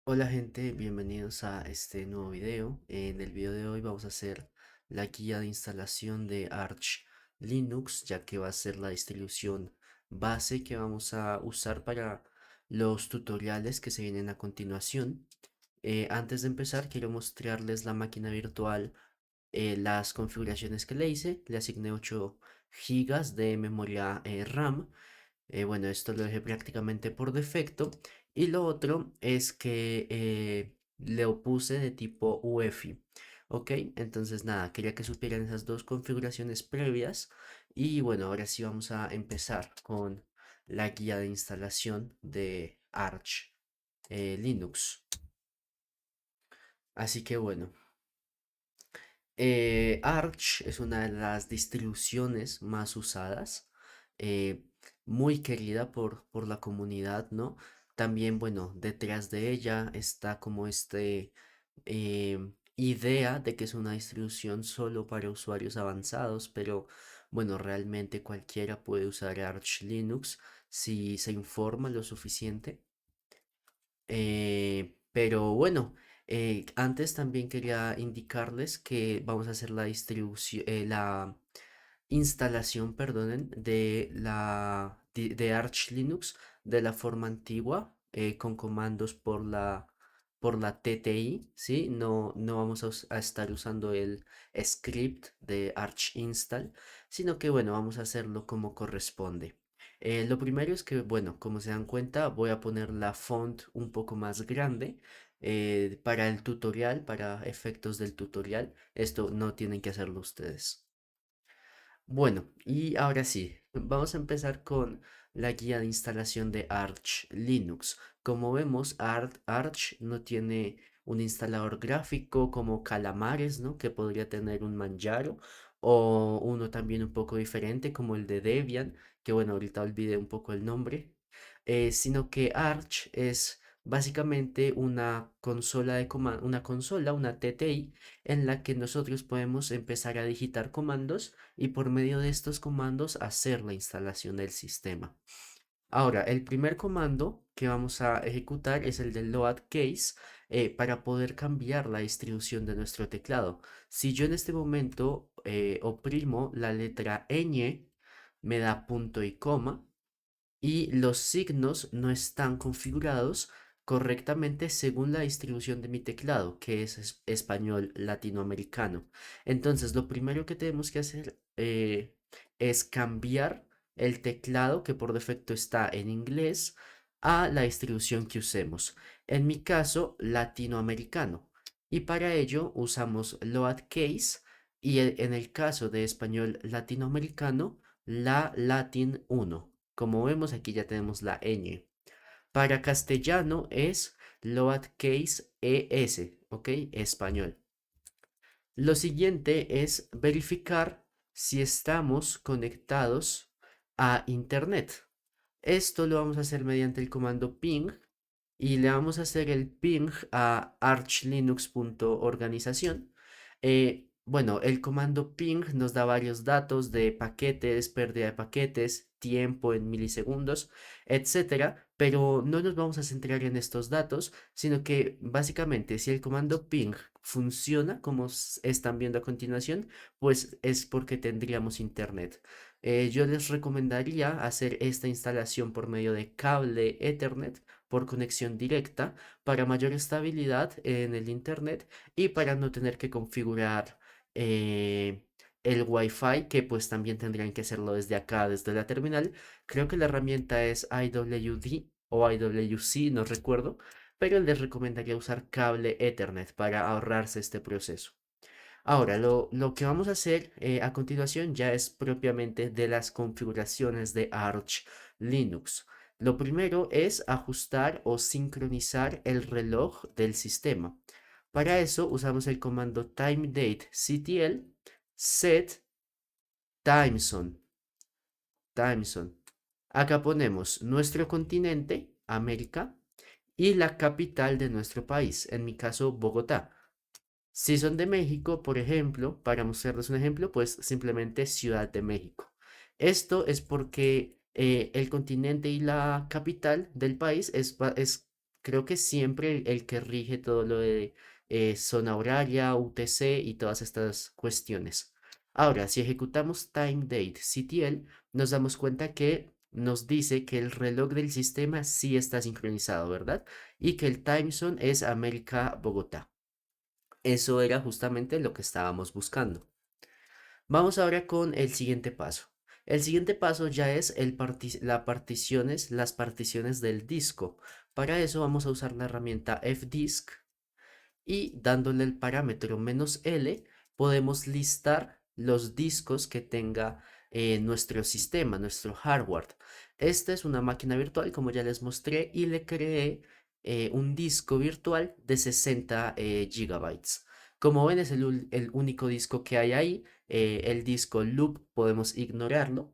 Hola gente, bienvenidos a este nuevo video. En el video de hoy vamos a hacer la guía de instalación de Arch Linux, ya que va a ser la distribución base que vamos a usar para los tutoriales que se vienen a continuación. Antes de empezar, quiero mostrarles la máquina virtual, las configuraciones que le hice. Le asigné 8 gigas de memoria RAM. Bueno, esto lo dejé prácticamente por defecto. Y lo otro es que le puse de tipo UEFI. Ok, entonces nada, quería que supieran esas dos configuraciones previas. Y bueno, ahora sí vamos a empezar con la guía de instalación de Arch Linux. Así que bueno. Arch es una de las distribuciones más usadas, eh, muy querida por la comunidad, ¿no? También, bueno, detrás de ella está como idea de que es una distribución solo para usuarios avanzados, pero bueno, realmente cualquiera puede usar Arch Linux si se informa lo suficiente. Pero bueno, antes también quería indicarles que vamos a hacer la distribución, la instalación, perdonen, de Arch Linux de la forma antigua, con comandos por la TTI, ¿sí? No vamos a estar usando el script de Arch install, sino que bueno, vamos a hacerlo como corresponde. Lo primero es que, bueno, como se dan cuenta, voy a poner la font un poco más grande para el tutorial, para efectos del tutorial. Esto no tienen que hacerlo ustedes. Bueno, y ahora sí, vamos a empezar con la guía de instalación de Arch Linux. Como vemos, Arch no tiene un instalador gráfico como Calamares, ¿no? Que podría tener un Manjaro, o uno también un poco diferente como el de Debian, que bueno, ahorita olvidé un poco el nombre, sino que Arch es básicamente una TTI, en la que nosotros podemos empezar a digitar comandos y por medio de estos comandos hacer la instalación del sistema. Ahora, el primer comando que vamos a ejecutar es el del load case, para poder cambiar la distribución de nuestro teclado. Si yo en este momento oprimo la letra ñ, me da punto y coma y los signos no están configurados correctamente según la distribución de mi teclado, que es español latinoamericano. Entonces, lo primero que tenemos que hacer es cambiar el teclado que por defecto está en inglés a la distribución que usemos. En mi caso, latinoamericano. Y para ello usamos loadcase y en el caso de español latinoamericano, la Latin 1. Como vemos, aquí ya tenemos la ñ. Para castellano es lowercase es, ¿ok? Español. Lo siguiente es verificar si estamos conectados a Internet. Esto lo vamos a hacer mediante el comando ping y le vamos a hacer el ping a archlinux.organización. Bueno, el comando ping nos da varios datos de paquetes, pérdida de paquetes, tiempo en milisegundos, etcétera, pero no nos vamos a centrar en estos datos, sino que básicamente si el comando ping funciona como están viendo a continuación, pues es porque tendríamos internet. Yo les recomendaría hacer esta instalación por medio de cable Ethernet por conexión directa para mayor estabilidad en el internet y para no tener que configurar eh, el Wi-Fi, que pues también tendrían que hacerlo desde acá, desde la terminal. Creo que la herramienta es IWD o IWC, no recuerdo, pero les recomendaría usar cable Ethernet para ahorrarse este proceso. Ahora, lo que vamos a hacer a continuación ya es propiamente de las configuraciones de Arch Linux. Lo primero es ajustar o sincronizar el reloj del sistema. Para eso usamos el comando timedate set timezone. Timezone. Acá ponemos nuestro continente, América, y la capital de nuestro país, en mi caso Bogotá. Si son de México, por ejemplo, para mostrarles un ejemplo, pues simplemente Ciudad de México. Esto es porque el continente y la capital del país es creo que siempre el que rige todo lo de zona horaria, UTC y todas estas cuestiones. Ahora, si ejecutamos TimeDateCTL, nos damos cuenta que nos dice que el reloj del sistema sí está sincronizado, ¿verdad? Y que el time zone es América-Bogotá. Eso era justamente lo que estábamos buscando. Vamos ahora con el siguiente paso. El siguiente paso ya es las particiones del disco. Para eso vamos a usar la herramienta fdisk y dándole el parámetro "-l", podemos listar los discos que tenga nuestro sistema, nuestro hardware. Esta es una máquina virtual, como ya les mostré, y le creé un disco virtual de 60 gigabytes. Como ven, es el único disco que hay ahí. El disco loop podemos ignorarlo.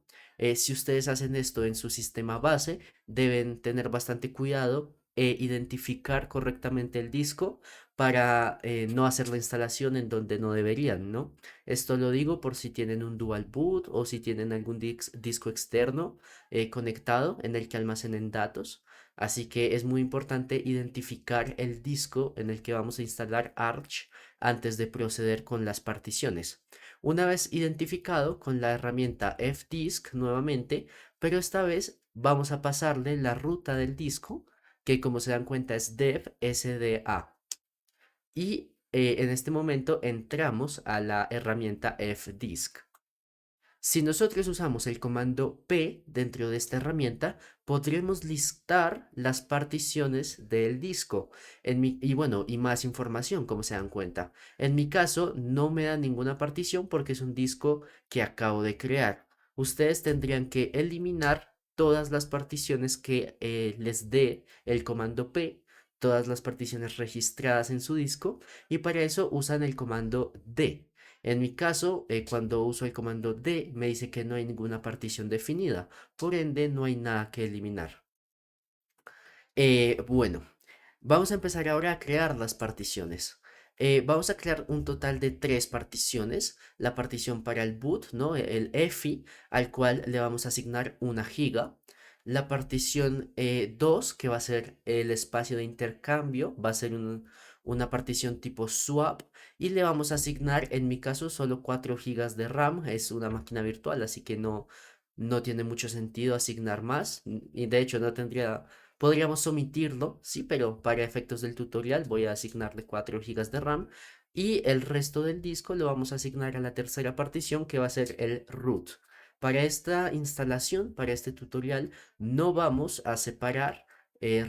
Si ustedes hacen esto en su sistema base, deben tener bastante cuidado e identificar correctamente el disco para no hacer la instalación en donde no deberían, ¿no? Esto lo digo por si tienen un dual boot o si tienen algún disco externo conectado en el que almacenen datos. Así que es muy importante identificar el disco en el que vamos a instalar Arch antes de proceder con las particiones. Una vez identificado con la herramienta fdisk nuevamente, pero esta vez vamos a pasarle la ruta del disco, que como se dan cuenta es dev sda. Y en este momento entramos a la herramienta fdisk. Si nosotros usamos el comando p dentro de esta herramienta, podremos listar las particiones del disco. Y bueno, y más información, como se dan cuenta. En mi caso, no me da ninguna partición porque es un disco que acabo de crear. Ustedes tendrían que eliminar todas las particiones que les dé el comando p, todas las particiones registradas en su disco, y para eso usan el comando d. En mi caso, cuando uso el comando D, me dice que no hay ninguna partición definida, por ende no hay nada que eliminar. Bueno, vamos a empezar ahora a crear las particiones. Vamos a crear un total de 3 particiones. La partición para el boot, ¿no? El EFI, al cual le vamos a asignar 1 giga. La partición 2, que va a ser el espacio de intercambio, va a ser una partición tipo swap. Y le vamos a asignar, en mi caso, solo 4 gigas de RAM. Es una máquina virtual, así que no tiene mucho sentido asignar más. Y de hecho no tendría. Podríamos omitirlo, sí, pero para efectos del tutorial voy a asignarle 4 gigas de RAM y el resto del disco lo vamos a asignar a la tercera partición, que va a ser el root. Para esta instalación, para este tutorial, no vamos a separar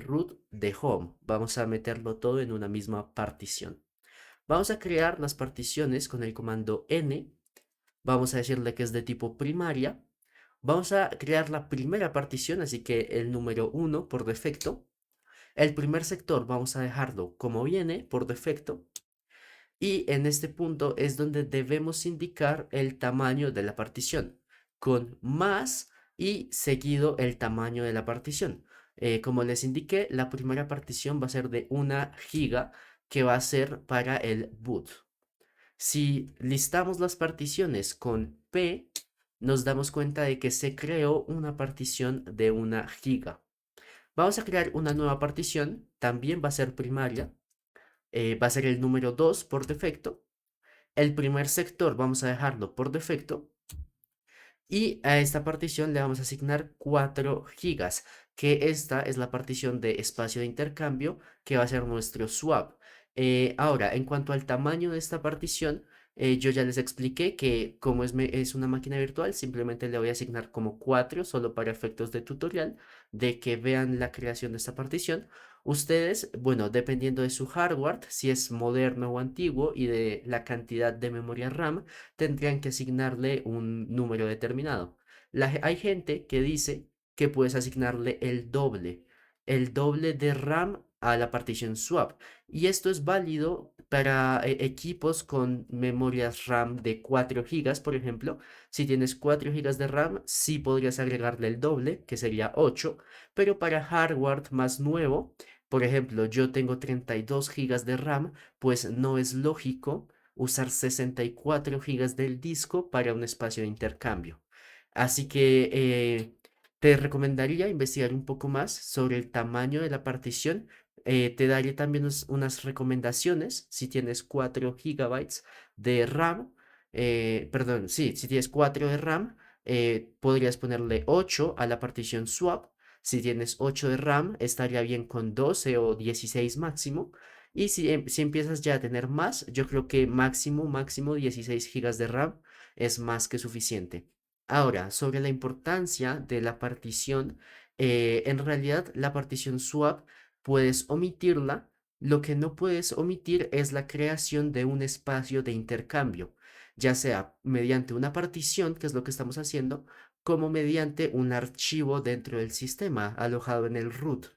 root de home. Vamos a meterlo todo en una misma partición. Vamos a crear las particiones con el comando n. Vamos a decirle que es de tipo primaria. Vamos a crear la primera partición, así que el número 1 por defecto. El primer sector vamos a dejarlo como viene por defecto. Y en este punto es donde debemos indicar el tamaño de la partición, con más y seguido el tamaño de la partición. Como les indiqué, la primera partición va a ser de 1 giga, que va a ser para el boot. Si listamos las particiones con P, nos damos cuenta de que se creó una partición de 1 giga. Vamos a crear una nueva partición, también va a ser primaria, va a ser el número 2 por defecto. El primer sector vamos a dejarlo por defecto y a esta partición le vamos a asignar 4 gigas, que esta es la partición de espacio de intercambio que va a ser nuestro swap. Ahora, en cuanto al tamaño de esta partición, yo ya les expliqué que como es una máquina virtual, simplemente le voy a asignar como 4 solo para efectos de tutorial, de que vean la creación de esta partición. Ustedes, bueno, dependiendo de su hardware, si es moderno o antiguo y de la cantidad de memoria RAM, tendrían que asignarle un número determinado. Hay gente que dice que puedes asignarle el doble de RAM a la partición swap. Y esto es válido para equipos con memorias RAM de 4 gigas, por ejemplo. Si tienes 4 gigas de RAM, sí podrías agregarle el doble, que sería 8. Pero para hardware más nuevo, por ejemplo, yo tengo 32 gigas de RAM, pues no es lógico usar 64 gigas del disco para un espacio de intercambio. Así que te recomendaría investigar un poco más sobre el tamaño de la partición. Te daré también unas recomendaciones si tienes 4 gigabytes de RAM. Perdón, sí, si tienes 4 de RAM, podrías ponerle 8 a la partición swap. Si tienes 8 de RAM, estaría bien con 12 o 16 máximo. Y si empiezas ya a tener más, yo creo que máximo 16 gigas de RAM es más que suficiente. Ahora, sobre la importancia de la partición, en realidad la partición swap puedes omitirla. Lo que no puedes omitir es la creación de un espacio de intercambio, ya sea mediante una partición, que es lo que estamos haciendo, como mediante un archivo dentro del sistema alojado en el root.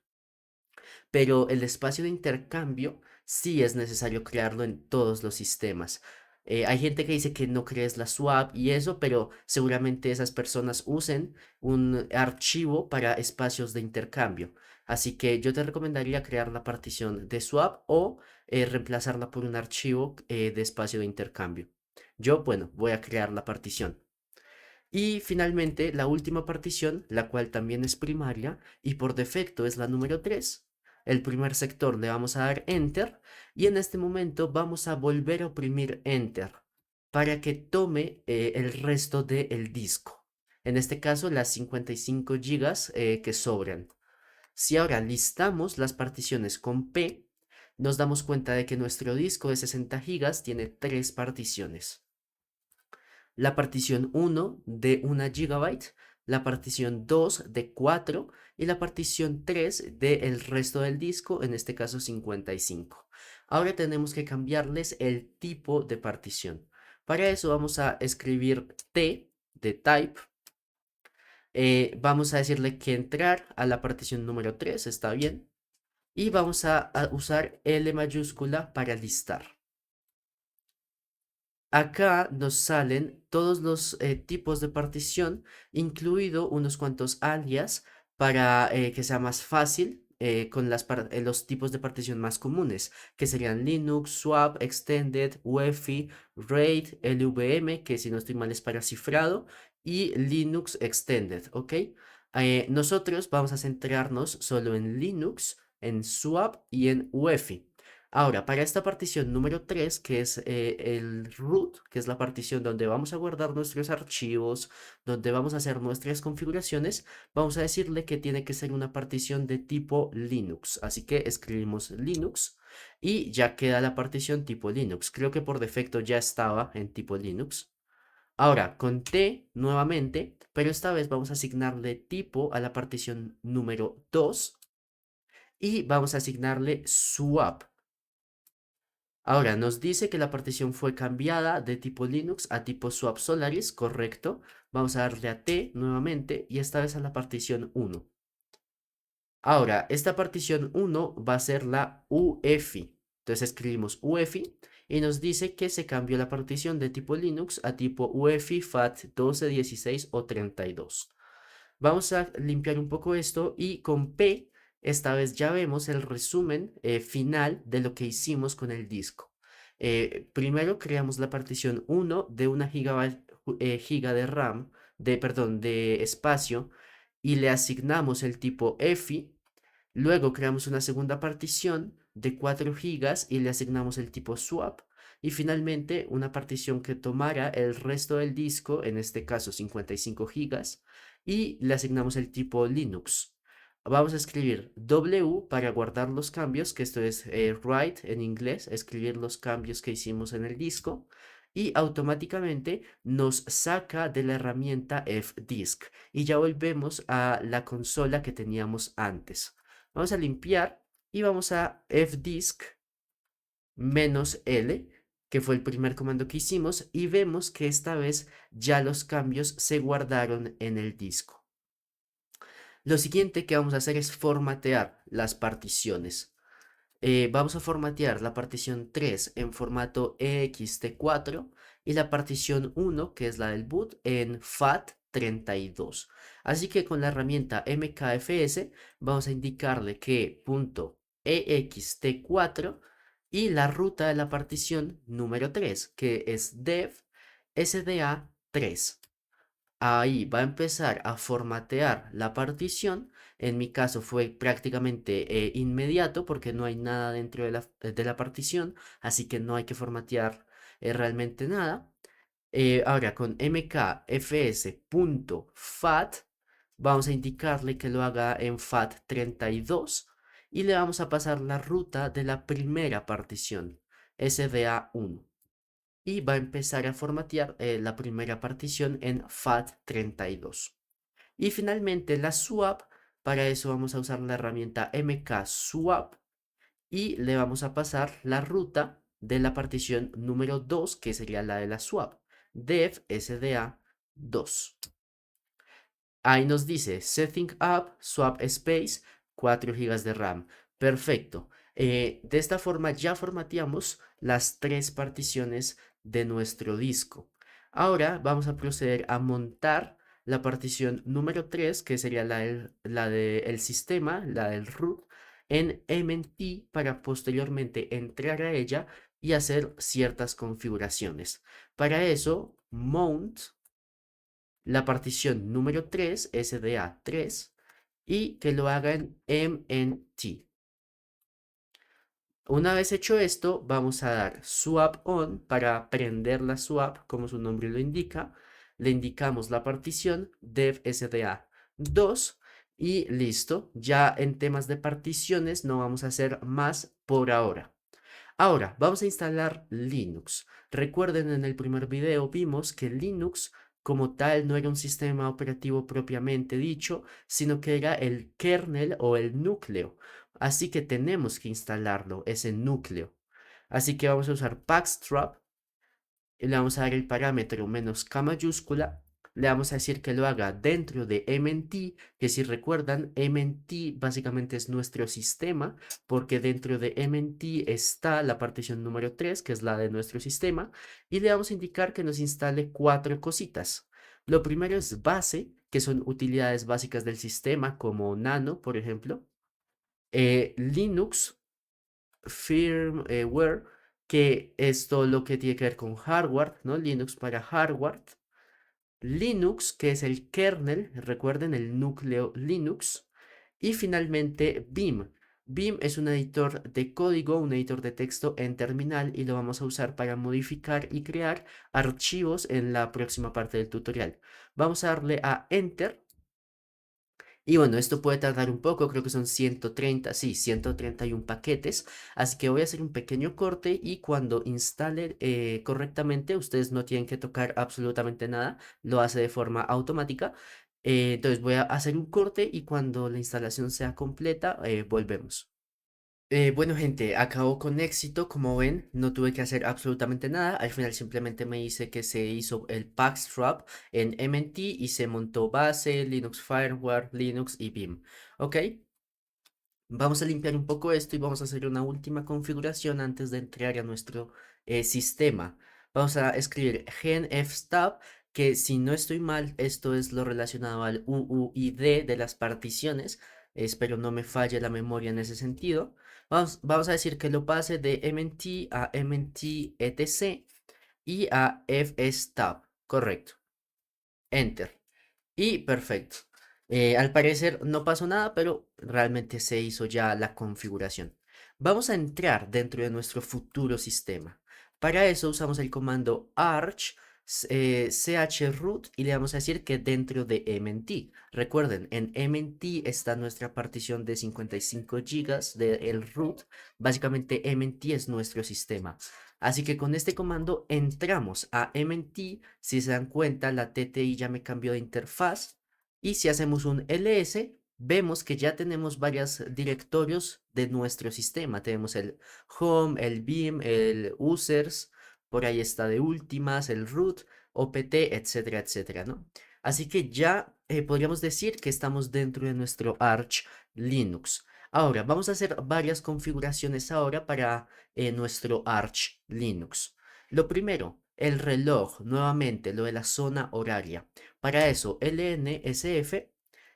Pero el espacio de intercambio sí es necesario crearlo en todos los sistemas. Hay gente que dice que no crees la swap y eso, pero seguramente esas personas usen un archivo para espacios de intercambio. Así que yo te recomendaría crear la partición de swap o reemplazarla por un archivo de espacio de intercambio. Yo, bueno, voy a crear la partición. Y finalmente, la última partición, la cual también es primaria y por defecto es la número 3. El primer sector le vamos a dar Enter y en este momento vamos a volver a oprimir Enter para que tome el resto del disco. En este caso, las 55 gigas que sobran. Si ahora listamos las particiones con P, nos damos cuenta de que nuestro disco de 60 gigas tiene 3 particiones: la partición 1 de 1 gigabyte, la partición 2 de 4 y la partición 3 del resto del disco, en este caso 55. Ahora tenemos que cambiarles el tipo de partición. Para eso vamos a escribir T de type. Vamos a decirle que entrar a la partición número 3 está bien. Y vamos a usar L mayúscula para listar. Acá nos salen todos los tipos de partición, incluido unos cuantos alias para que sea más fácil con los tipos de partición más comunes, que serían Linux, Swap, Extended, UEFI, RAID, LVM, que si no estoy mal es para cifrado, y Linux Extended, ¿ok? Nosotros vamos a centrarnos solo en Linux, en Swap y en UEFI. Ahora, para esta partición número 3, que es el root, que es la partición donde vamos a guardar nuestros archivos, donde vamos a hacer nuestras configuraciones, vamos a decirle que tiene que ser una partición de tipo Linux. Así que escribimos Linux y ya queda la partición tipo Linux. Creo que por defecto ya estaba en tipo Linux. Ahora, con T nuevamente, pero esta vez vamos a asignarle tipo a la partición número 2 y vamos a asignarle swap. Ahora, nos dice que la partición fue cambiada de tipo Linux a tipo swap Solaris, correcto. Vamos a darle a T nuevamente y esta vez a la partición 1. Ahora, esta partición 1 va a ser la UEFI. Entonces escribimos UEFI y nos dice que se cambió la partición de tipo Linux a tipo UEFI FAT 12, 16 o 32. Vamos a limpiar un poco esto y con P, esta vez ya vemos el resumen final de lo que hicimos con el disco. Primero creamos la partición 1 de 1 giga de RAM, perdón, de espacio, y le asignamos el tipo EFI. Luego creamos una segunda partición de 4 gigas y le asignamos el tipo swap. Y finalmente una partición que tomara el resto del disco, en este caso 55 gigas, y le asignamos el tipo Linux. Vamos a escribir W para guardar los cambios, que esto es write en inglés, escribir los cambios que hicimos en el disco. Y automáticamente nos saca de la herramienta fdisk. Y ya volvemos a la consola que teníamos antes. Vamos a limpiar y vamos a fdisk -L, que fue el primer comando que hicimos, y vemos que esta vez ya los cambios se guardaron en el disco. Lo siguiente que vamos a hacer es formatear las particiones. Vamos a formatear la partición 3 en formato ext4 y la partición 1, que es la del boot, en FAT32. Así que con la herramienta mkfs vamos a indicarle que .ext4 y la ruta de la partición número 3, que es dev sda3. Ahí va a empezar a formatear la partición En mi caso fue prácticamente inmediato porque no hay nada dentro de la partición, así que no hay que formatear realmente nada. Ahora con mkfs.fat vamos a indicarle que lo haga en FAT32 y le vamos a pasar la ruta de la primera partición, SDA1. Y va a empezar a formatear la primera partición en FAT32. Y finalmente la swap, para eso vamos a usar la herramienta mkswap y le vamos a pasar la ruta de la partición número 2, que sería la de la swap, def sda2. Ahí nos dice setting up, swap space, 4 gigas de RAM. Perfecto. De esta forma ya formateamos las tres particiones de nuestro disco. Ahora vamos a proceder a montar la partición número 3, que sería la del sistema, la del root, en MNT para posteriormente entrar a ella y hacer ciertas configuraciones. Para eso, mount la partición número 3, SDA3, y que lo haga en MNT. Una vez hecho esto, vamos a dar swap on para prender la swap, como su nombre lo indica. Le indicamos la partición dev SDA2 y listo. Ya en temas de particiones no vamos a hacer más por ahora. Ahora, vamos a instalar Linux. Recuerden, en el primer video vimos que Linux como tal no era un sistema operativo propiamente dicho, sino que era el kernel o el núcleo. Así que tenemos que instalarlo, ese núcleo. Así que vamos a usar packstrap y le vamos a dar el parámetro "-k" mayúscula, le vamos a decir que lo haga dentro de MNT, que si recuerdan, MNT básicamente es nuestro sistema, porque dentro de MNT está la partición número 3, que es la de nuestro sistema, y le vamos a indicar que nos instale cuatro cositas. Lo primero es base, que son utilidades básicas del sistema, como Nano, por ejemplo, Linux, firmware, que es todo lo que tiene que ver con hardware, ¿no? Linux para hardware. Linux, que es el kernel, recuerden el núcleo Linux. Y finalmente Vim. Vim es un editor de código, un editor de texto en terminal y lo vamos a usar para modificar y crear archivos en la próxima parte del tutorial. Vamos a darle a Enter. Y bueno, esto puede tardar un poco, creo que son 130, sí, 131 paquetes, así que voy a hacer un pequeño corte y cuando instale correctamente, ustedes no tienen que tocar absolutamente nada, lo hace de forma automática. Entonces voy a hacer un corte y cuando la instalación sea completa, volvemos. Bueno, gente, acabó con éxito. Como ven, no tuve que hacer absolutamente nada. Al final simplemente me dice que se hizo el Packstrap en MNT y se montó base, Linux Fireware, Linux y Vim. Ok, vamos a limpiar un poco esto y vamos a hacer una última configuración antes de entrar a nuestro sistema. Vamos a escribir genfstab, que si no estoy mal, esto es lo relacionado al UUID de las particiones. Espero no me falle la memoria en ese sentido. Vamos a decir que lo pase de mnt a mnt etc y a fstab. Correcto. Enter. Y perfecto. Al parecer no pasó nada, pero realmente se hizo ya la configuración. Vamos a entrar dentro de nuestro futuro sistema. Para eso usamos el comando arch chroot y le vamos a decir que dentro de mnt. Recuerden, en mnt está nuestra partición de 55 gigas del root. Básicamente mnt es nuestro sistema. Así que con este comando entramos a MNT. Si se dan cuenta, la TTI ya me cambió de interfaz. Y si hacemos un ls, vemos que ya tenemos varios directorios de nuestro sistema. Tenemos el home, el Vim, el users, por ahí está de últimas, el root, opt, etcétera, etcétera, ¿no? Así que ya podríamos decir que estamos dentro de nuestro Arch Linux. Ahora, vamos a hacer varias configuraciones ahora para nuestro Arch Linux. Lo primero, el reloj, nuevamente, lo de la zona horaria. Para eso, lnsf,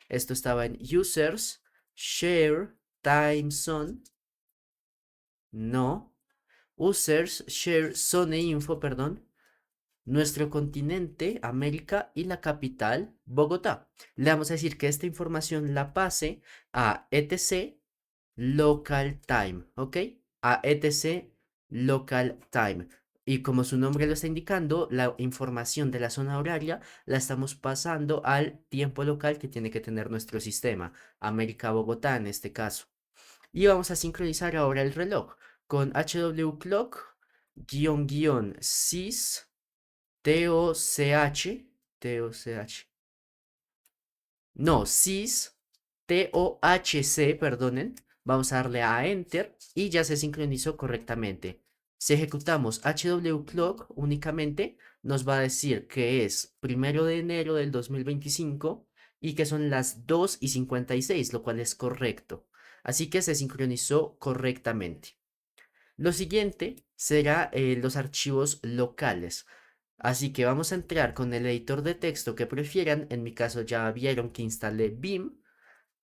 esto estaba en users, share, time zone, no, users, share, zone info, perdón, nuestro continente, América y la capital, Bogotá. Le vamos a decir que esta información la pase a etc local time, ¿ok? A etc local time. Y como su nombre lo está indicando, la información de la zona horaria la estamos pasando al tiempo local que tiene que tener nuestro sistema, América Bogotá en este caso. Y vamos a sincronizar ahora el reloj con HW Clock, sys, TOCH, no, sys, TOHC, perdonen. Vamos a darle a Enter y ya se sincronizó correctamente. Si ejecutamos HW Clock únicamente, nos va a decir que es 1 de enero del 2025 y que son las 2:56, lo cual es correcto. Así que se sincronizó correctamente. Lo siguiente será los archivos locales. Así que vamos a entrar con el editor de texto que prefieran. En mi caso ya vieron que instalé Vim.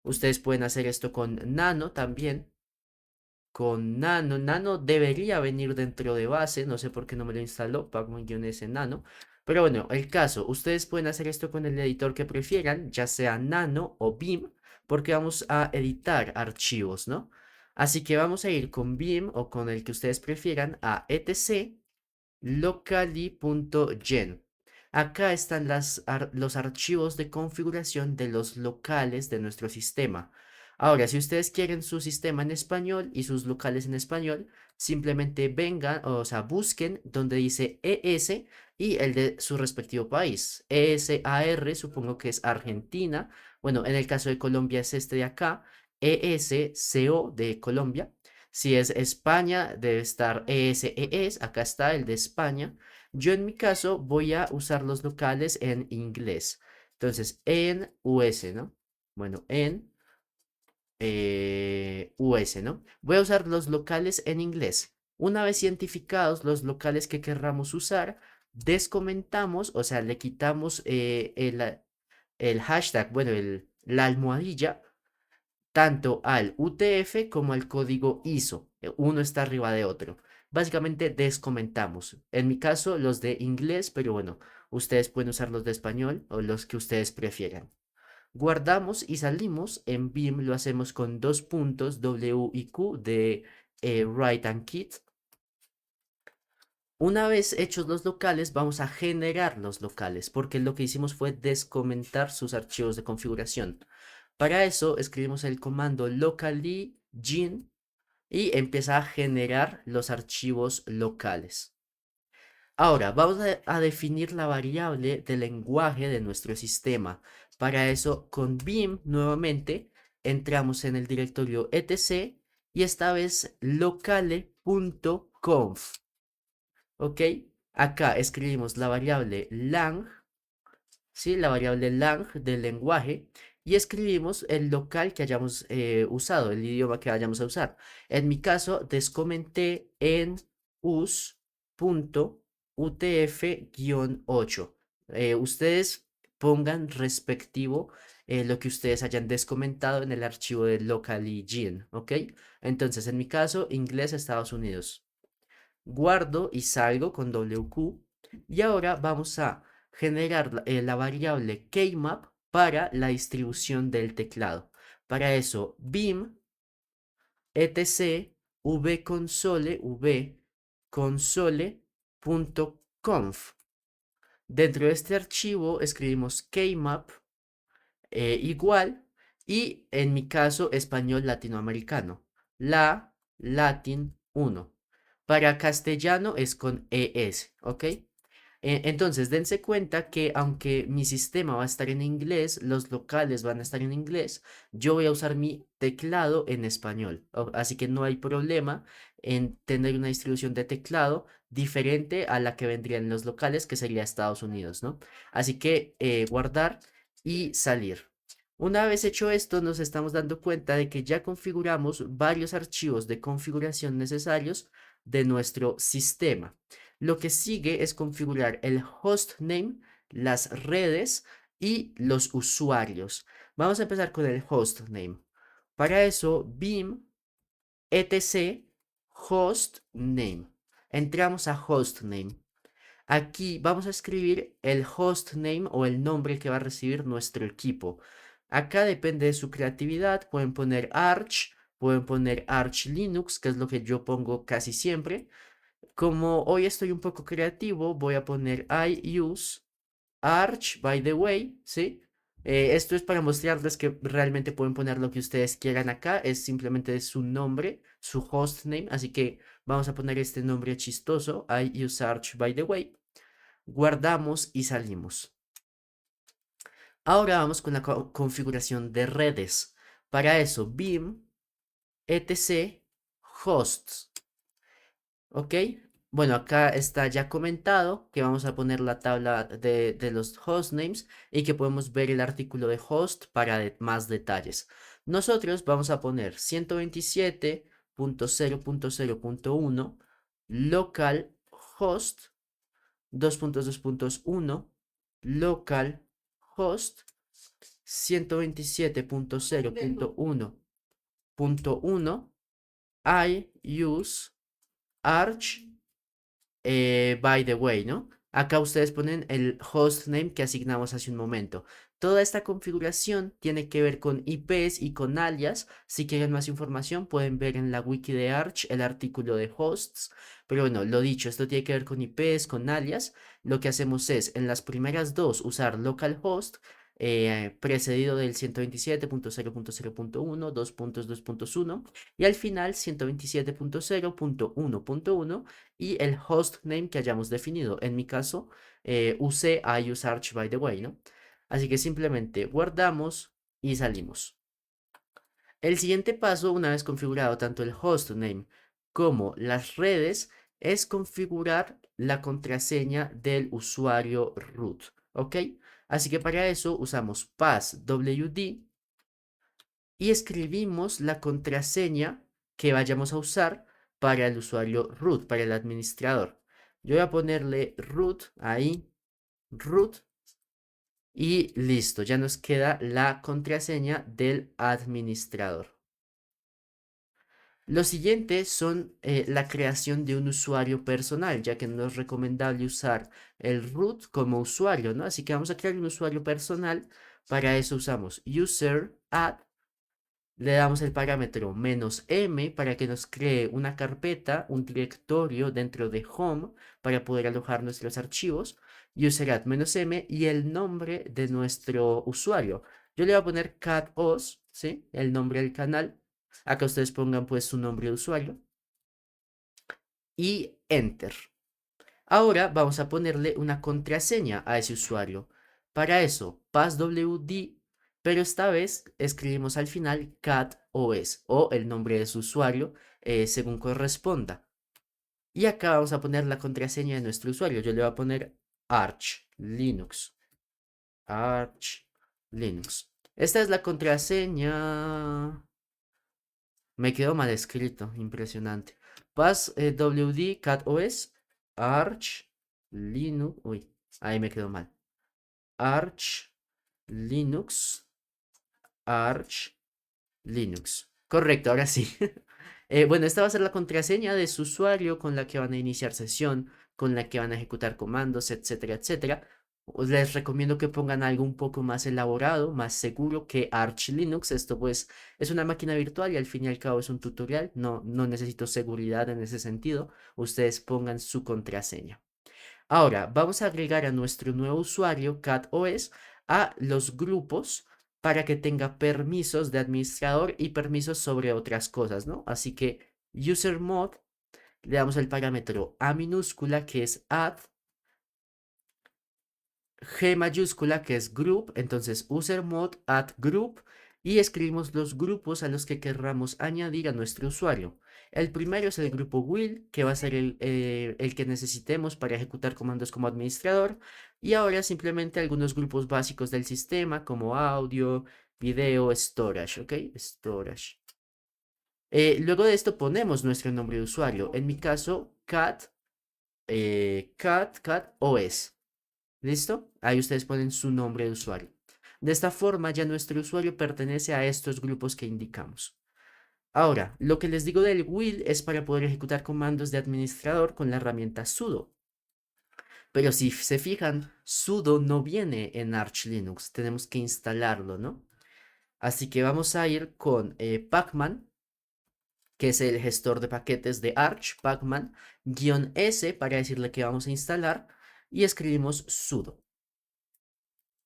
Ustedes pueden hacer esto con Nano también. Con Nano. Nano debería venir dentro de base. No sé por qué no me lo instaló. Pacman-S Nano. Pero bueno, el caso. Ustedes pueden hacer esto con el editor que prefieran. Ya sea Nano o Vim. Porque vamos a editar archivos, ¿no? Así que vamos a ir con Vim o con el que ustedes prefieran a etc locally.gen. Acá están los archivos de configuración de los locales de nuestro sistema. Ahora, si ustedes quieren su sistema en español y sus locales en español, simplemente vengan, o sea, busquen donde dice ES y el de su respectivo país. ESAR, supongo que es Argentina. Bueno, en el caso de Colombia es este de acá. ESCO de Colombia. Si es España, debe estar ESES. Acá está el de España. Yo en mi caso voy a usar los locales en inglés. Entonces, en US, ¿no? Bueno, en US, ¿no? Voy a usar los locales en inglés. Una vez identificados los locales que querramos usar, descomentamos, o sea, le quitamos el hashtag, bueno, la almohadilla tanto al UTF como al código ISO. Uno está arriba de otro. Básicamente descomentamos. En mi caso, los de inglés, pero bueno, ustedes pueden usar los de español o los que ustedes prefieran. Guardamos y salimos. En Vim lo hacemos con dos puntos W y Q de Write and Kit. Una vez hechos los locales, vamos a generar los locales, porque lo que hicimos fue descomentar sus archivos de configuración. Para eso escribimos el comando locallygen y empieza a generar los archivos locales. Ahora vamos a definir la variable de lenguaje de nuestro sistema. Para eso con Vim nuevamente entramos en el directorio etc y esta vez locale.conf. ¿Ok? Acá escribimos la variable lang, ¿sí? La variable lang del lenguaje y escribimos el local que hayamos usado, el idioma que vayamos a usar. En mi caso, descomenté en us.utf-8. Ustedes pongan respectivo lo que ustedes hayan descomentado en el archivo de locallygen, ¿ok? Entonces, en mi caso, inglés Estados Unidos. Guardo y salgo con WQ. Y ahora vamos a generar la variable keymap para la distribución del teclado. Para eso, vim etc vconsole.conf. Dentro de este archivo escribimos keymap igual y en mi caso español latinoamericano, la latin 1. Para castellano es con ES, ¿ok? Entonces, dense cuenta que aunque mi sistema va a estar en inglés, los locales van a estar en inglés, yo voy a usar mi teclado en español. Así que no hay problema en tener una distribución de teclado diferente a la que vendría en los locales, que sería Estados Unidos, ¿no? Así que guardar y salir. Una vez hecho esto, nos estamos dando cuenta de que ya configuramos varios archivos de configuración necesarios de nuestro sistema. Lo que sigue es configurar el hostname, las redes y los usuarios. Vamos a empezar con el hostname. Para eso, vim etc hostname. Entramos a hostname. Aquí vamos a escribir el hostname o el nombre que va a recibir nuestro equipo. Acá depende de su creatividad, pueden poner Arch, pueden poner Arch Linux, que es lo que yo pongo casi siempre. Como hoy estoy un poco creativo, voy a poner I use Arch, by the way, ¿sí? Esto es para mostrarles que realmente pueden poner lo que ustedes quieran acá, es simplemente su nombre, su hostname, así que vamos a poner este nombre chistoso, I use Arch, by the way. Guardamos y salimos. Ahora vamos con la configuración de redes. Para eso, Vim, etc, hosts. ¿Ok? Bueno, acá está ya comentado que vamos a poner la tabla de los hostnames y que podemos ver el artículo de host para más detalles. Nosotros vamos a poner 127.0.0.1 localhost 2.2.1 localhost 127.0.1.1 I use Arch, by the way, ¿no? Acá ustedes ponen el hostname que asignamos hace un momento. Toda esta configuración tiene que ver con IPs y con alias. Si quieren más información, pueden ver en la wiki de Arch el artículo de hosts. Pero bueno, lo dicho, esto tiene que ver con IPs, con alias. Lo que hacemos es, en las primeras dos, usar localhost, precedido del 127.0.0.1, 2.2.1, y al final 127.0.1.1 y el hostname que hayamos definido. En mi caso, usé iUseArch by the way, ¿no? Así que simplemente guardamos y salimos. El siguiente paso, una vez configurado tanto el hostname como las redes, es configurar la contraseña del usuario root, ¿ok? Así que para eso usamos passwd y escribimos la contraseña que vayamos a usar para el usuario root, para el administrador. Yo voy a ponerle root ahí, root, y listo, ya nos queda la contraseña del administrador. Lo siguiente son la creación de un usuario personal, ya que no es recomendable usar el root como usuario, ¿no? Así que vamos a crear un usuario personal. Para eso usamos user add. Le damos el parámetro "-m" para que nos cree una carpeta, un directorio dentro de home para poder alojar nuestros archivos. Userat "-m" y el nombre de nuestro usuario. Yo le voy a poner catos, ¿sí? El nombre del canal. Acá ustedes pongan pues su nombre de usuario. Y enter. Ahora vamos a ponerle una contraseña a ese usuario. Para eso, passwd, pero esta vez escribimos al final catos o el nombre de su usuario según corresponda. Y acá vamos a poner la contraseña de nuestro usuario. Yo le voy a poner Arch Linux. Arch Linux. Esta es la contraseña. Me quedó mal escrito, impresionante. Passwd catos Arch Linux. Uy, ahí me quedó mal. Arch Linux. Arch Linux. Correcto, ahora sí. Bueno, esta va a ser la contraseña de su usuario con la que van a iniciar sesión, con la que van a ejecutar comandos, etcétera, etcétera. Les recomiendo que pongan algo un poco más elaborado, más seguro que Arch Linux. Esto pues es una máquina virtual y al fin y al cabo es un tutorial. No necesito seguridad en ese sentido. Ustedes pongan su contraseña. Ahora, vamos a agregar a nuestro nuevo usuario CatOS a los grupos para que tenga permisos de administrador y permisos sobre otras cosas, ¿no? Así que usermod, le damos el parámetro a minúscula que es add, G mayúscula que es group, entonces usermod add group y escribimos los grupos a los que querramos añadir a nuestro usuario. El primero es el grupo will, que va a ser el que necesitemos para ejecutar comandos como administrador. Y ahora simplemente algunos grupos básicos del sistema como audio, video, storage, ¿ok? Storage. Luego de esto ponemos nuestro nombre de usuario. En mi caso, cat os. ¿Listo? Ahí ustedes ponen su nombre de usuario. De esta forma ya nuestro usuario pertenece a estos grupos que indicamos. Ahora, lo que les digo del will es para poder ejecutar comandos de administrador con la herramienta sudo. Pero si se fijan, sudo no viene en Arch Linux, tenemos que instalarlo, ¿no? Así que vamos a ir con pacman, que es el gestor de paquetes de Arch, pacman, -s para decirle que vamos a instalar y escribimos sudo.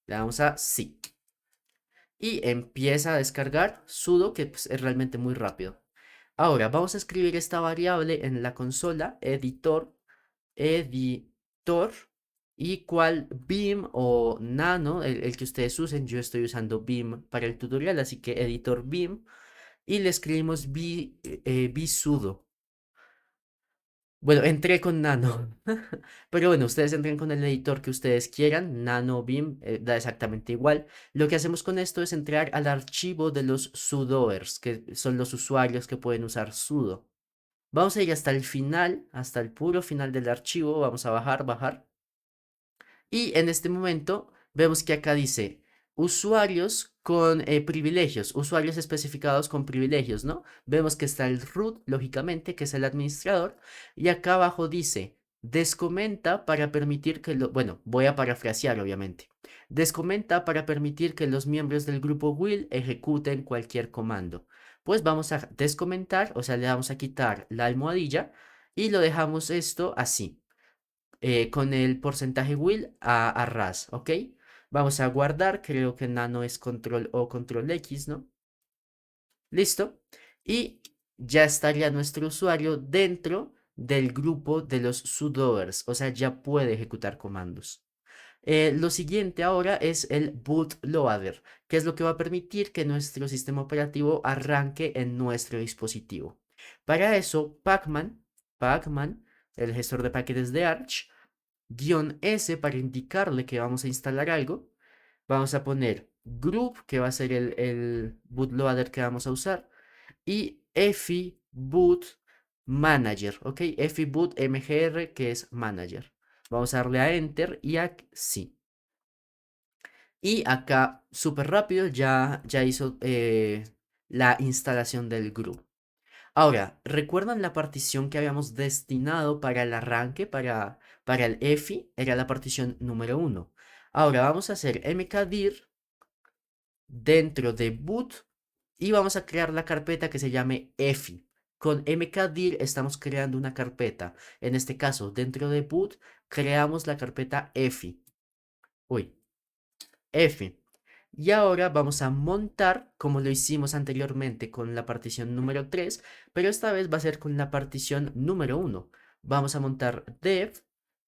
Le damos a sí. Y empieza a descargar sudo, que pues, es realmente muy rápido. Ahora vamos a escribir esta variable en la consola, editor, igual beam o nano, el que ustedes usen. Yo estoy usando beam para el tutorial, así que editor beam. Y le escribimos vsudo. Bueno, entré con Nano. Pero bueno, ustedes entren con el editor que ustedes quieran. Nano, Vim, da exactamente igual. Lo que hacemos con esto es entrar al archivo de los sudoers, que son los usuarios que pueden usar sudo. Vamos a ir hasta el final, hasta el puro final del archivo. Vamos a bajar, bajar. Y en este momento vemos que acá dice usuarios con privilegios, usuarios especificados con privilegios, ¿no? Vemos que está el root, lógicamente, que es el administrador, y acá abajo dice descomenta para permitir que bueno, voy a parafrasear obviamente. Descomenta para permitir que los miembros del grupo will ejecuten cualquier comando. Pues vamos a descomentar, o sea, le vamos a quitar la almohadilla y lo dejamos esto así con el porcentaje will a ras, ¿ok? Vamos a guardar, creo que nano es control o control X, ¿no? Listo. Y ya estaría nuestro usuario dentro del grupo de los sudoers, o sea, ya puede ejecutar comandos. Lo siguiente ahora es el bootloader, que es lo que va a permitir que nuestro sistema operativo arranque en nuestro dispositivo. Para eso, pacman, el gestor de paquetes de Arch, -s para indicarle que vamos a instalar algo. Vamos a poner group, que va a ser el bootloader que vamos a usar, y fi boot manager, ¿ok? Fi boot mgr, que es manager. Vamos a darle a enter y a sí. Y acá, súper rápido, ya hizo la instalación del group. Ahora, ¿recuerdan la partición que habíamos destinado para el arranque, para el EFI? Era la partición número 1. Ahora vamos a hacer mkdir dentro de boot y vamos a crear la carpeta que se llame EFI. Con mkdir estamos creando una carpeta. En este caso, dentro de boot, creamos la carpeta EFI. Uy, EFI. Y ahora vamos a montar como lo hicimos anteriormente con la partición número 3, pero esta vez va a ser con la partición número 1. Vamos a montar dev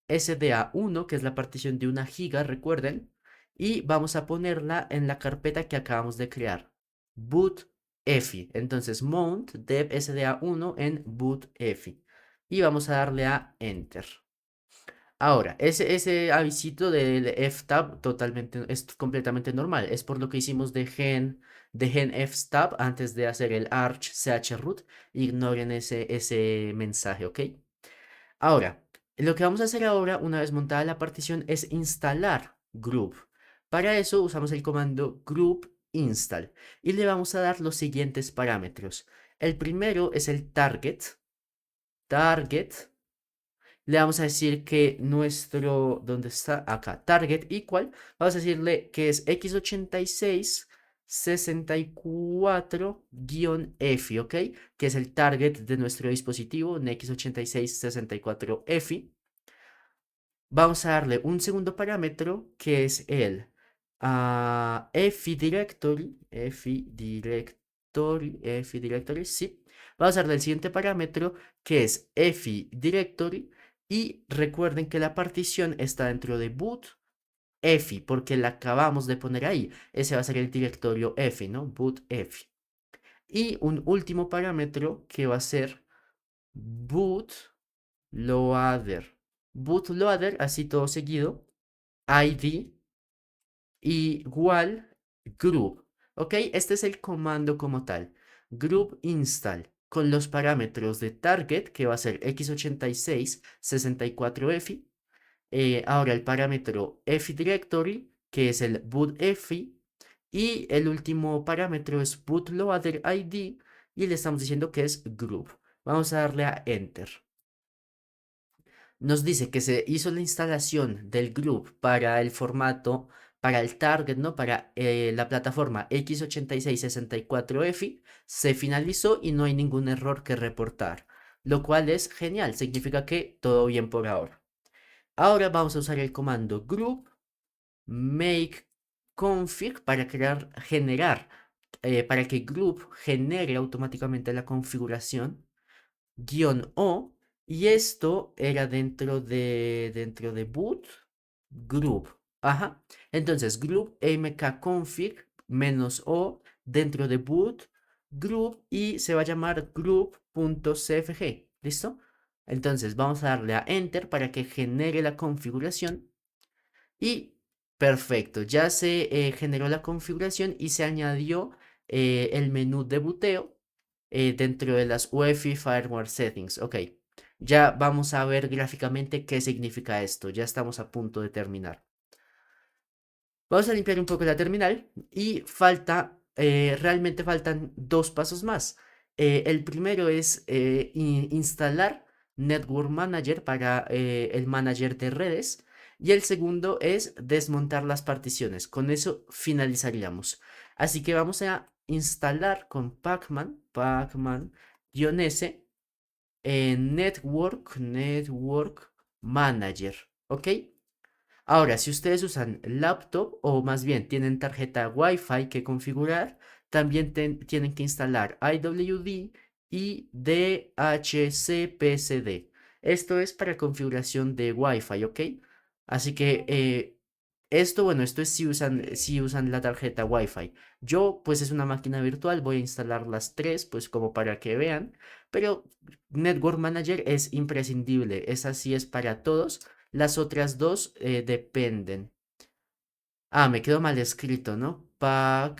sda1, que es la partición de 1 GB, recuerden, y vamos a ponerla en la carpeta que acabamos de crear, boot efi. Entonces mount dev sda1 en boot efi y vamos a darle a enter. Ahora, ese avisito del ftab totalmente es completamente normal. Es por lo que hicimos de gen fstab antes de hacer el arch chroot. Ignoren ese mensaje, ¿ok? Ahora, lo que vamos a hacer ahora, una vez montada la partición, es instalar group. Para eso usamos el comando group install y le vamos a dar los siguientes parámetros. El primero es el target. Le vamos a decir que nuestro, ¿dónde está? Acá, target equal. Vamos a decirle que es x86 64-EFI, ¿ok? Que es el target de nuestro dispositivo en x86 64-EFI. Vamos a darle un segundo parámetro que es el EFI directory, sí. Vamos a darle el siguiente parámetro que es EFI directory y recuerden que la partición está dentro de boot EFI porque la acabamos de poner ahí. Ese va a ser el directorio EFI, ¿no? Boot EFI. Y un último parámetro que va a ser bootloader. Bootloader, así todo seguido, ID igual group. ¿Ok? Este es el comando como tal. Group install con los parámetros de target, que va a ser x86 64-EFI. Ahora el parámetro EFI directory, que es el boot EFI. Y el último parámetro es bootloader ID y le estamos diciendo que es group. Vamos a darle a enter. nos dice que se hizo la instalación del group para el formato, para el target, ¿no? Para la plataforma x86-64F, se finalizó y no hay ningún error que reportar, lo cual es genial, significa que todo bien por ahora. Ahora vamos a usar el comando group make config para para que group genere automáticamente la configuración -o, y esto era dentro de boot group. Ajá. Entonces, group mkconfig -o dentro de boot group y se va a llamar group.cfg. ¿Listo? Entonces, vamos a darle a enter para que genere la configuración y perfecto, ya se generó la configuración y se añadió el menú de boteo dentro de las UEFI Firmware Settings. Ok, ya vamos a ver gráficamente qué significa esto. Ya estamos a punto de terminar. Vamos a limpiar un poco la terminal y realmente faltan dos pasos más. El primero es instalar Network Manager para el manager de redes y el segundo es desmontar las particiones. Con eso finalizaríamos. Así que vamos a instalar con pacman-s Network Manager. ¿Ok? Ahora, si ustedes usan laptop o más bien tienen tarjeta Wi-Fi que configurar, también tienen que instalar IWD y DHCPCD. Esto es para configuración de Wi-Fi, ¿ok? Así que bueno, esto es si usan la tarjeta Wi-Fi. Yo, pues es una máquina virtual, voy a instalar las tres, pues como para que vean. Pero Network Manager es imprescindible, esa sí es para todos. Las otras dos dependen. Ah, me quedó mal escrito, ¿no? Pacman.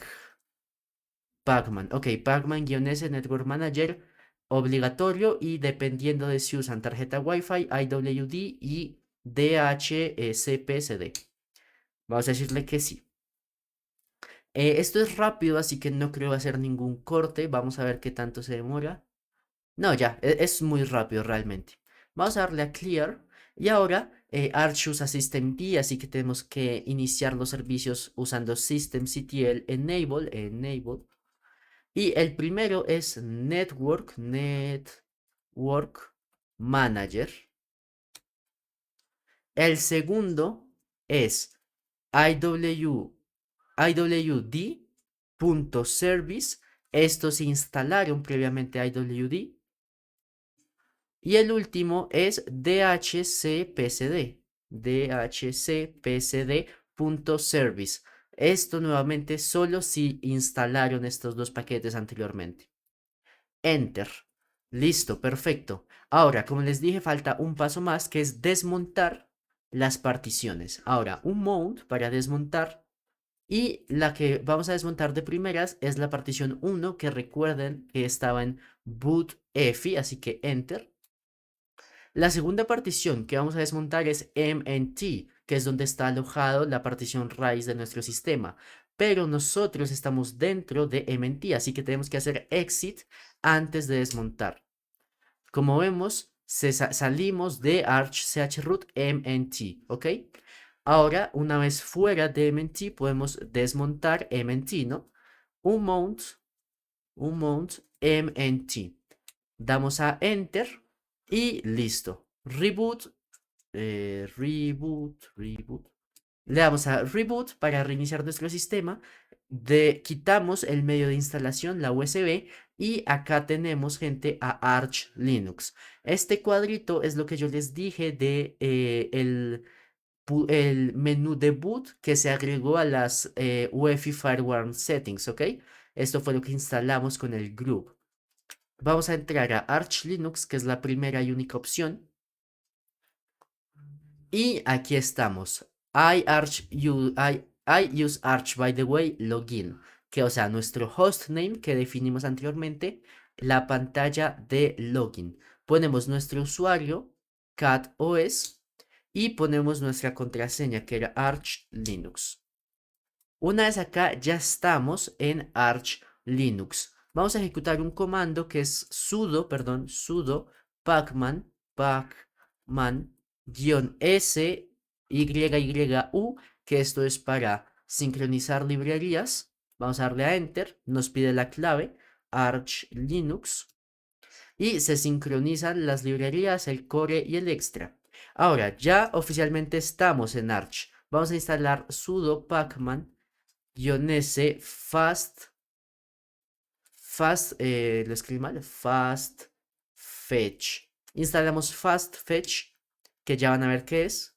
Ok, Pacman-S Network Manager obligatorio y dependiendo de si usan tarjeta Wi-Fi, IWD y DHCP-CD. Vamos a decirle que sí. Esto es rápido, así que no creo hacer ningún corte. Vamos a ver qué tanto se demora. No, ya, es muy rápido realmente. Vamos a darle a Clear. Y ahora Arch usa systemd, así que tenemos que iniciar los servicios usando systemctl enable. Y el primero es Network Manager. El segundo es iwd.service. Estos instalaron previamente iwd. Y el último es DHCPCD. DHCPCD.service. Esto nuevamente solo si instalaron estos dos paquetes anteriormente. Enter. Listo, perfecto. Ahora, como les dije, falta un paso más que es desmontar las particiones. Ahora, un mount para desmontar. Y la que vamos a desmontar de primeras es la partición 1, que recuerden que estaba en bootf, así que enter. La segunda partición que vamos a desmontar es MNT, que es donde está alojado la partición raíz de nuestro sistema. Pero nosotros estamos dentro de MNT, así que tenemos que hacer exit antes de desmontar. Como vemos, salimos de arch chroot MNT, ¿ok? Ahora, una vez fuera de MNT, podemos desmontar MNT, ¿no? Un mount MNT. Damos a Enter y listo. Reboot. Le damos a Reboot para reiniciar nuestro sistema. Quitamos el medio de instalación, la USB, y acá tenemos, gente, a Arch Linux. Este cuadrito es lo que yo les dije de el menú de boot que se agregó a las UEFI Firewall Settings, ¿ok? Esto fue lo que instalamos con el group. Vamos a entrar a Arch Linux, que es la primera y única opción. Y aquí estamos. I use Arch, by the way, login. Que, o sea, nuestro hostname que definimos anteriormente, la pantalla de login. Ponemos nuestro usuario, CatOS, y ponemos nuestra contraseña, que era Arch Linux. Una vez acá, ya estamos en Arch Linux. Vamos a ejecutar un comando que es sudo pacman -SYYU, que esto es para sincronizar librerías. Vamos a darle a Enter, nos pide la clave Arch Linux y se sincronizan las librerías, el core y el extra. Ahora, ya oficialmente estamos en Arch. Vamos a instalar sudo pacman-s lo escribí mal, fast fetch. Instalamos fast fetch, que ya van a ver qué es.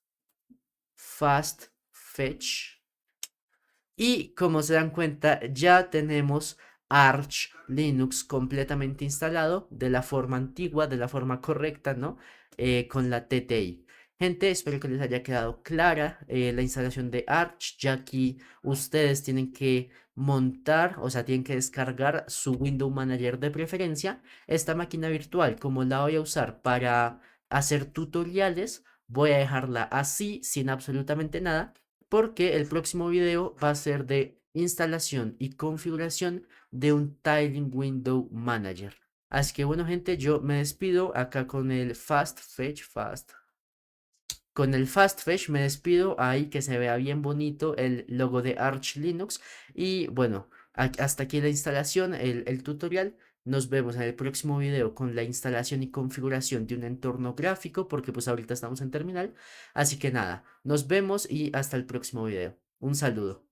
Fast fetch. Y como se dan cuenta, ya tenemos Arch Linux completamente instalado de la forma antigua, de la forma correcta, ¿no? Con la TTI. Gente, espero que les haya quedado clara la instalación de Arch. Ya aquí ustedes tienen que montar, o sea, tienen que descargar su Window Manager de preferencia. Esta máquina virtual, como la voy a usar para hacer tutoriales, voy a dejarla así, sin absolutamente nada porque el próximo video va a ser de instalación y configuración de un Tiling Window Manager. Así que bueno, gente, yo me despido acá con el Fast Fetch me despido ahí que se vea bien bonito el logo de Arch Linux. Y bueno, hasta aquí la instalación, el tutorial. Nos vemos en el próximo video con la instalación y configuración de un entorno gráfico, porque pues ahorita estamos en terminal. Así que nada, nos vemos y hasta el próximo video. Un saludo.